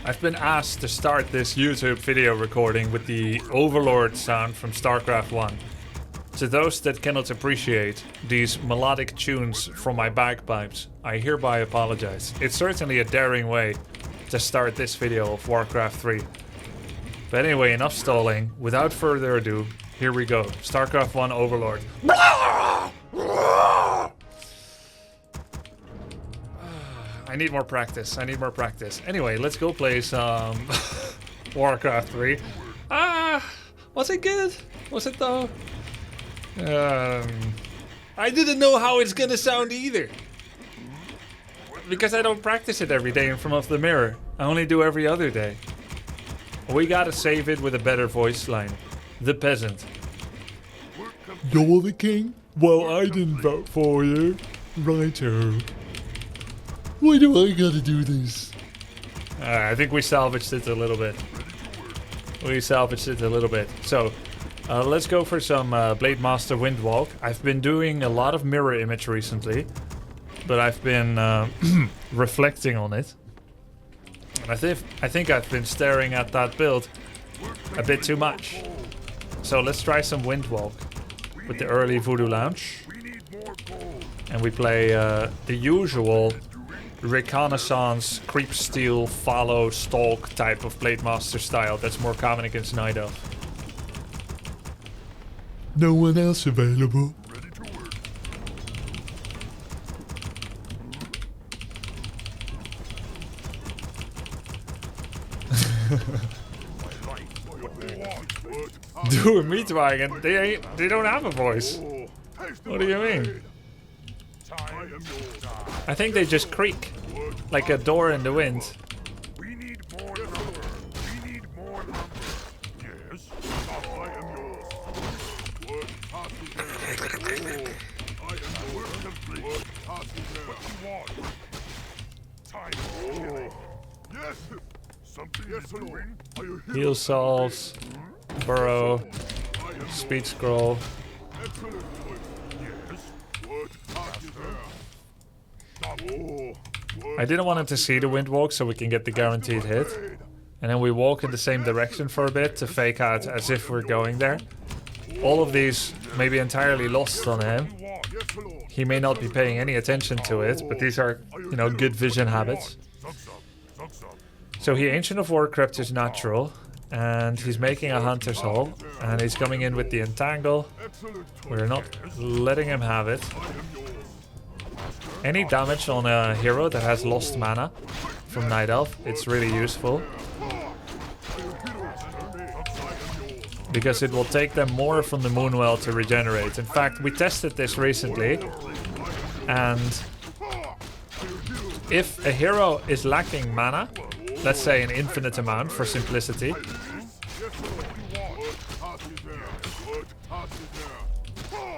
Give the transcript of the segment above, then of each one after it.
I've been asked to start this YouTube video recording with the Overlord sound from StarCraft 1. To those that cannot appreciate these melodic tunes from my bagpipes, I hereby apologize. It's certainly a daring way to start this video of Warcraft 3. But anyway, enough stalling. Without further ado, here we go. StarCraft 1 Overlord. I need more practice. Anyway, let's go play some Warcraft 3. Was it good? Was it though? I didn't know how it's gonna sound either. Because I don't practice it every day in front of the mirror. I only do every other day. We gotta save it with a better voice line. The peasant. You're the king? Well, I didn't vote for you. Righto. Why do I gotta do this? I think we salvaged it a little bit. So, let's go for some Blade Master Windwalk. I've been doing a lot of mirror image recently, but I've been reflecting on it. I think I've been staring at that build a bit too much. So let's try some Windwalk with the early Voodoo Lounge. And we play the usual reconnaissance, creep steal, follow, stalk type of Blade Master style that's more common against Night Elf. No one else available. Dude, Meatwagon, they don't have a voice. What do you mean? I think they just creak like a door in the wind. We need more lumber. Yes, I am yours. Work passes there. I am work complete. Work passes there. What you want? Time for killing. Yes. Something is doing. Are you here? Heal solves, burrow, speed scroll. Excellent. Yes. Work passes there. I didn't want him to see the Windwalk so we can get the guaranteed hit. And then we walk in the same direction for a bit to fake out as if we're going there. All of these may be entirely lost on him. He may not be paying any attention to it, but these are, you know, good vision habits. So he Ancient of War Crypt is natural, and he's making a Hunter's Hall, and he's coming in with the Entangle. We're not letting him have it. Any damage on a hero that has lost mana from Night Elf, it's really useful. Because it will take them more from the Moonwell to regenerate. In fact, we tested this recently. And if a hero is lacking mana, let's say an infinite amount for simplicity,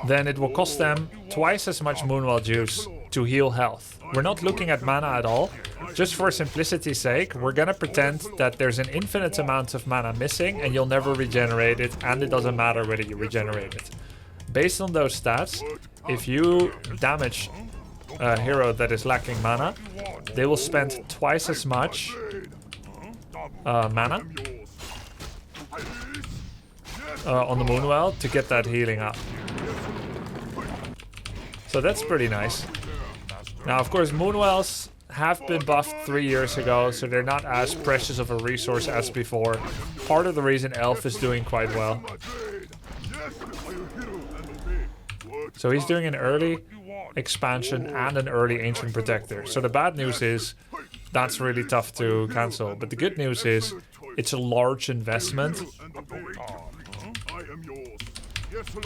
then it will cost them twice as much Moonwell juice to heal health. We're not looking at mana at all. Just for simplicity's sake, we're gonna pretend that there's an infinite amount of mana missing and you'll never regenerate it, and it doesn't matter whether you regenerate it. Based on those stats, if you damage a hero that is lacking mana, they will spend twice as much mana on the Moonwell to get that healing up. So that's pretty nice. Now, of course, Moonwells have been buffed 3 years ago, so they're not as precious of a resource as before. Part of the reason Elf is doing quite well. So he's doing an early expansion and an early Ancient Protector. So the bad news is that's really tough to cancel. But the good news is it's a large investment,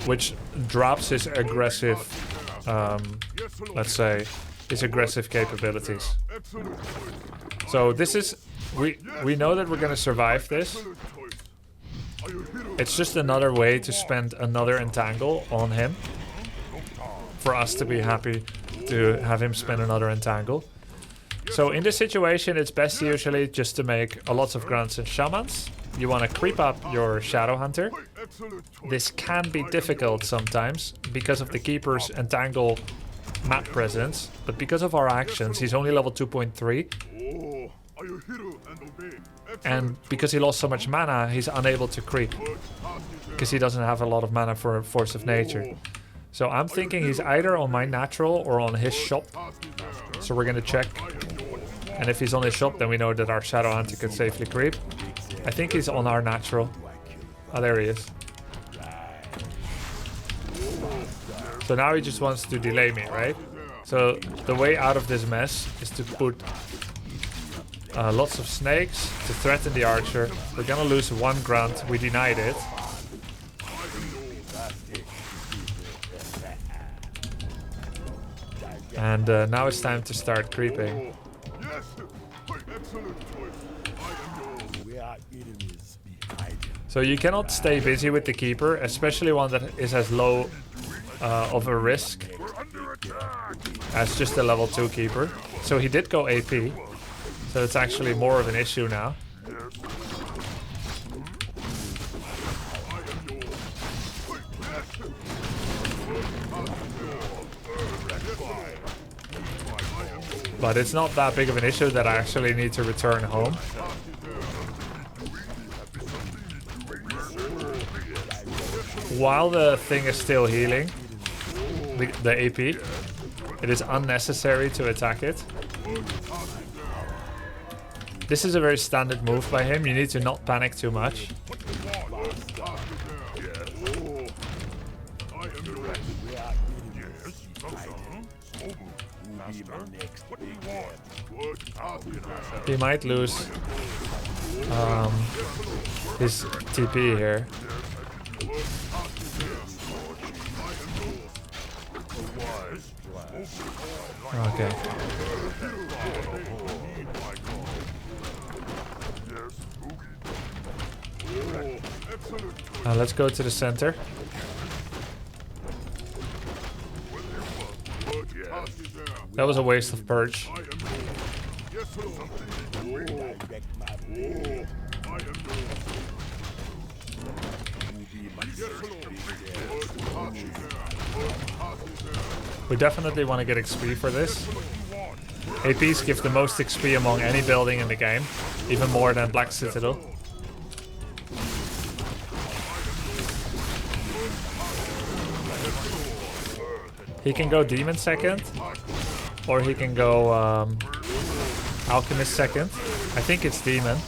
which drops his aggressive, let's say, his aggressive capabilities. So this is, we know that we're gonna survive this. It's just another way to spend another Entangle on him. For us to be happy to have him spend another Entangle. So in this situation, it's best usually just to make a lot of grunts and shamans. You want to creep up your Shadow Hunter. This can be difficult sometimes because of the Keeper's Entangle map presence, but because of our actions, he's only level 2.3. Are you hero and obey? And because he lost so much mana, he's unable to creep. Because he doesn't have a lot of mana for Force of Nature. So I'm thinking he's either on my natural or on his shop. So we're gonna check. And if he's on his shop, then we know that our Shadow Hunter can safely creep. I think he's on our natural. Oh, there he is. So now he just wants to delay me, right? So the way out of this mess is to put lots of snakes to threaten the archer. We're gonna lose one grunt. We denied it. And now it's time to start creeping. Yes, excellent choice. I am yours. We are enemies behind him. So you cannot stay busy with the keeper, especially one that is as low of a risk as just a level 2 keeper. So he did go AP. So it's actually more of an issue now. But it's not that big of an issue that I actually need to return home. While the thing is still healing, the AP, it is unnecessary to attack it. This is a very standard move by him. You need to not panic too much. He might lose his TP here. Okay. Let's go to the center. That was a waste of purge. We definitely want to get XP for this. APs give the most XP among any building in the game, even more than Black Citadel. He can go Demon second, or he can go Alchemist second. I think it's Demon.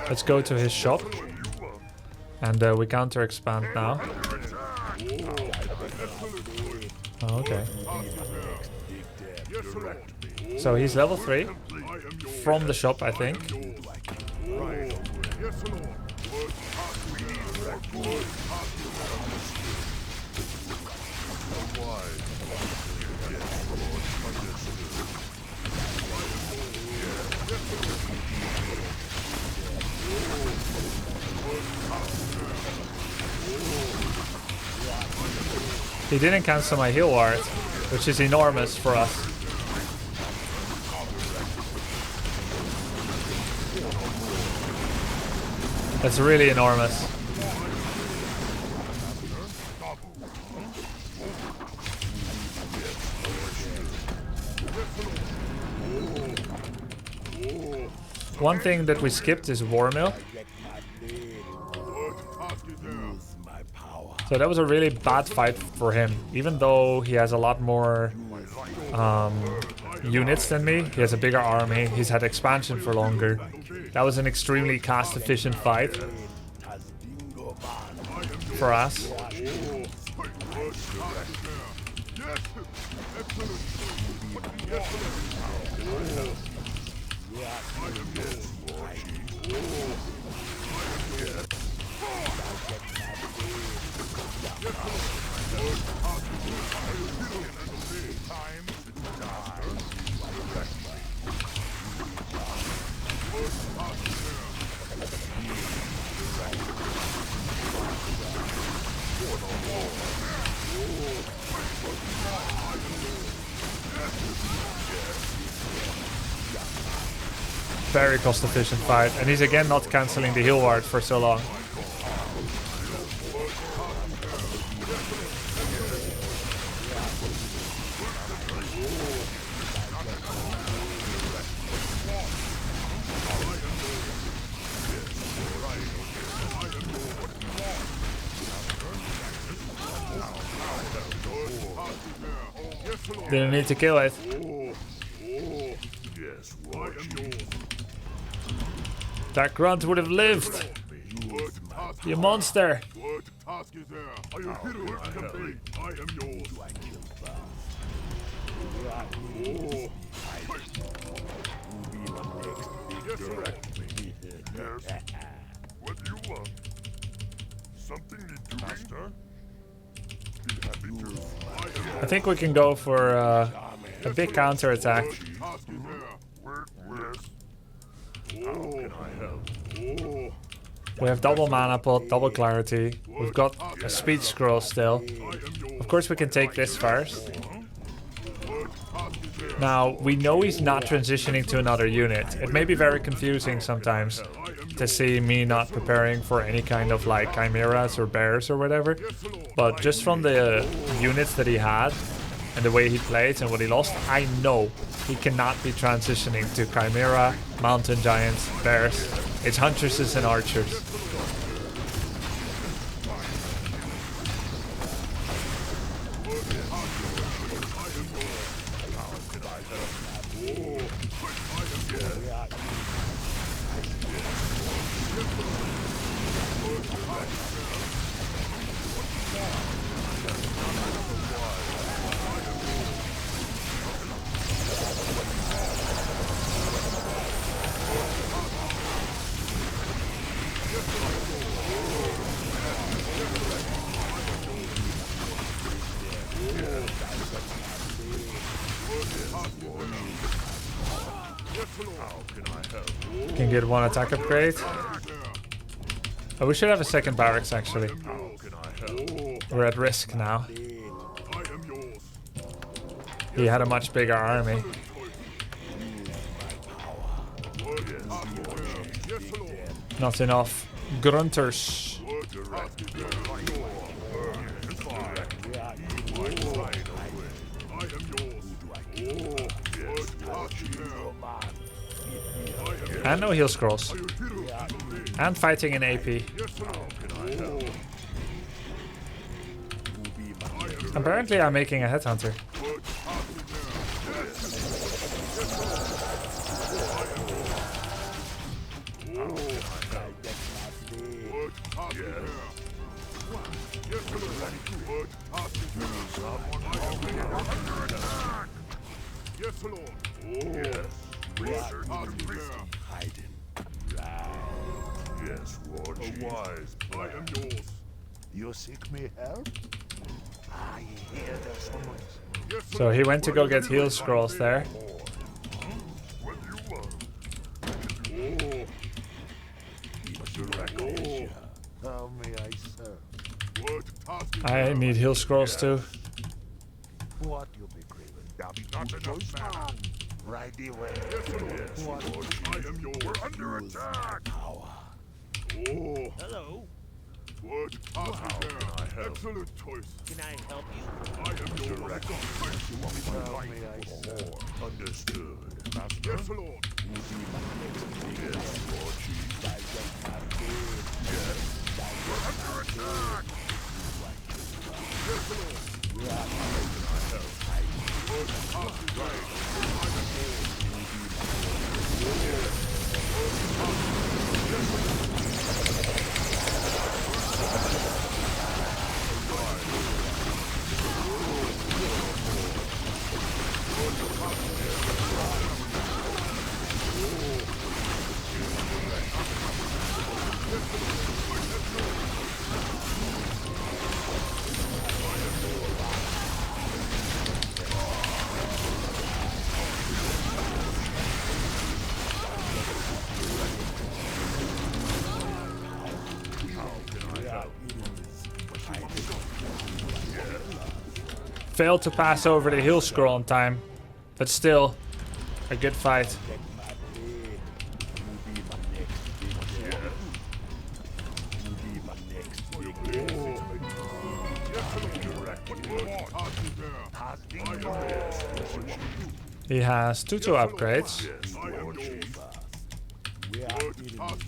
Let's go to his shop. And we counter expand now. Oh, okay. So he's level 3. From the shop, I think. He didn't cancel my heal ward, which is enormous for us. That's really enormous. One thing that we skipped is War Mill. So that was a really bad fight for him. Even though he has a lot more units than me, he has a bigger army, he's had expansion for longer. That was an extremely cost efficient fight for us. Very cost efficient fight, and he's again not cancelling the heal ward for so long. Didn't need to kill it. Yes, I am yours. That grunt would have lived. What task? You monster. What task is there? I am here to complete. I am yours. Yes, sir. Yes. What do you want? Something need to master? Be happy to. I think we can go for a big counter attack. Task is there. Yes. How can I help? We have double mana pot, double clarity. We've got a speed scroll still. Of course we can take this first. Now, we know he's not transitioning to another unit. It may be very confusing sometimes to see me not preparing for any kind of like chimeras or bears or whatever. But just from the units that he had and the way he played and what he lost, I know he cannot be transitioning to chimera, mountain giants, bears. It's huntresses and archers. Can get one attack upgrade. Oh, we should have a second barracks actually. We're at risk now. He had a much bigger army. Not enough grunters. And no heal scrolls. And fighting in AP. Apparently I'm making a headhunter. Yes, Lord. Yes. Hiding. Yes, Lord. A wise. I am yours. You seek me help? I hear there's someone. Yes, So he went to go get heal scrolls there. what do you want? How may I serve? What task is I need heal scrolls too. What you be craving? not enough mana? Right away. Yes, Lord. I am yours. We're under attack. Power. Oh, Hello, what task is there? Excellent choice. can I help you? I am yours. How may I serve? Understood. Yes, Lord. Failed to pass over the heal scroll on time, but still a good fight. He has tutu upgrades.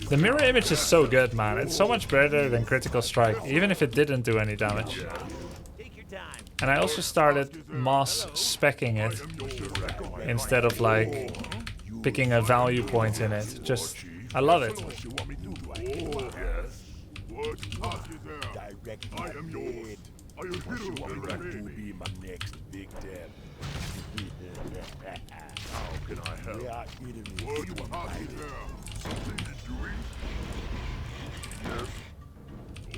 The mirror image is so good, man. It's so much better than critical strike, even if it didn't do any damage. And I also started moss specking it instead of like picking a value point in it. Just, I love it. I am yours. Are you hero to be my next victim? How can I help? We are enemies. Were you happy there? Something to do? Yes.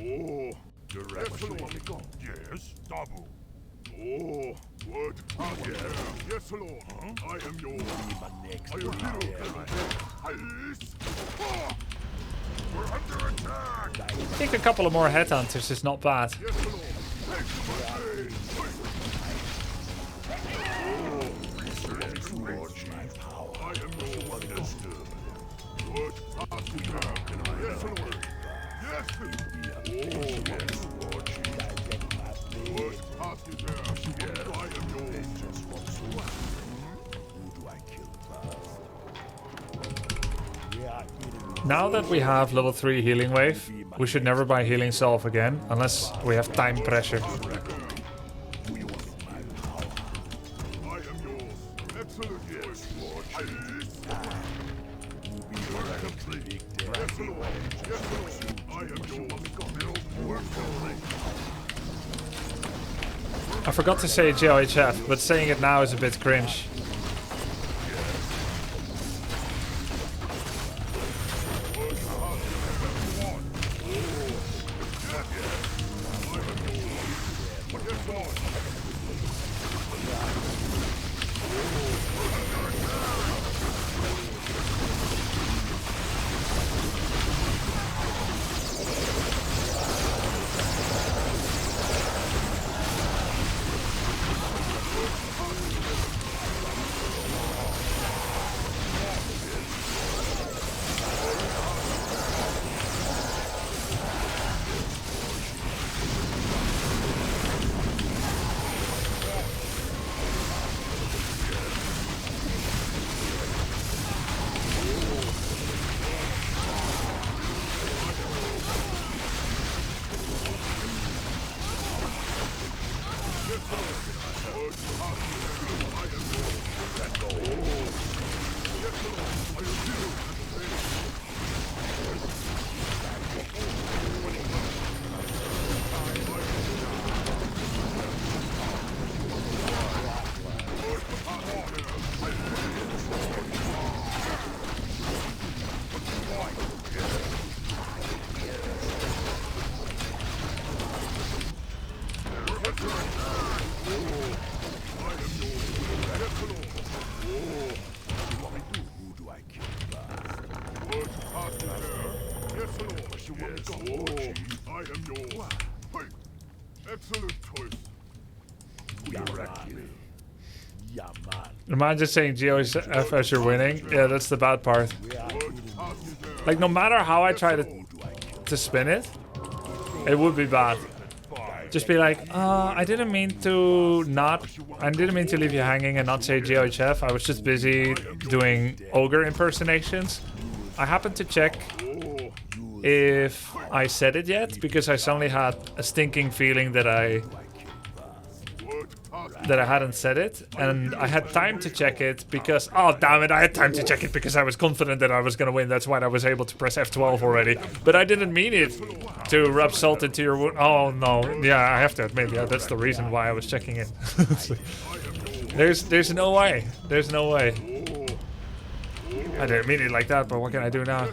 Oh, direction. Yes, double. Oh, what? Yes, yes, Lord. Huh? I am yours. Be my next are you hero? We're under attack. I think a couple of more headhunters is not bad. Yes, Lord. Take to my blade. I am your understood. What? Yes, Lord. Yes, Lord. What? Pass you there. Yes. I am yours. Who do I kill first? Now that we have level 3 healing wave, we should never buy healing salve again, unless we have time pressure. I am yours. Excellent. Yes, Lord. Yes, Lord. Yes, Lord. I am yours. I forgot to say GOHF, but saying it now is a bit cringe. Am I just saying GOF as you're winning? Yeah, that's the bad part. Like, no matter how I try to spin it, it would be bad. Just be like, I didn't mean to leave you hanging and not say GOHF. I was just busy doing ogre impersonations. I happened to check if I said it yet, because I suddenly had a stinking feeling that I hadn't said it, and I had time to check it because, oh damn it, I had time to check it because I was confident that I was gonna win. That's why I was able to press F12 already. But I didn't mean it to rub salt into your wound. Oh no, yeah, I have to admit, yeah, that's the reason why I was checking it. There's no way. There's no way. I didn't mean it like that, but what can I do now?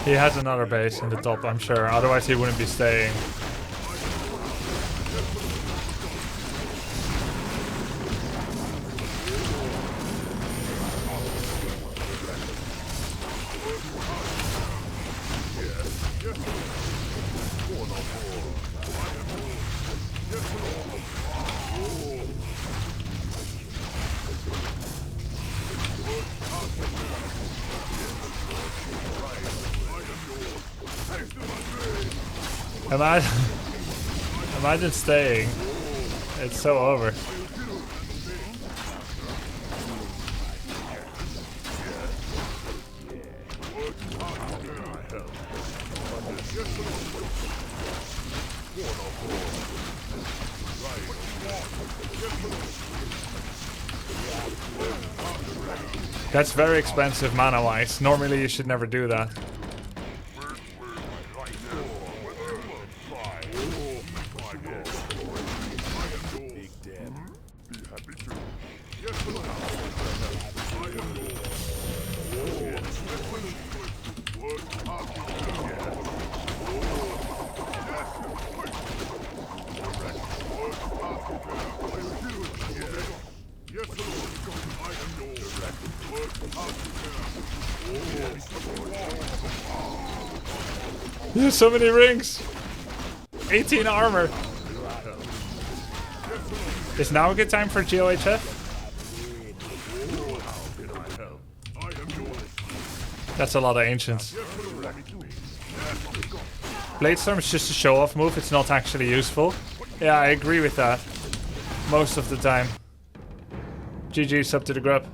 He has another base in the top, I'm sure. Otherwise he wouldn't be staying. Imagine, imagine staying. It's so over. That's very expensive mana-wise. Normally you should never do that. There's so many rings. 18 armor. Is now a good time for GOHF? That's a lot of ancients. Bladestorm is just a show-off move. It's not actually useful. Yeah, I agree with that. Most of the time. GG, sub to the grub.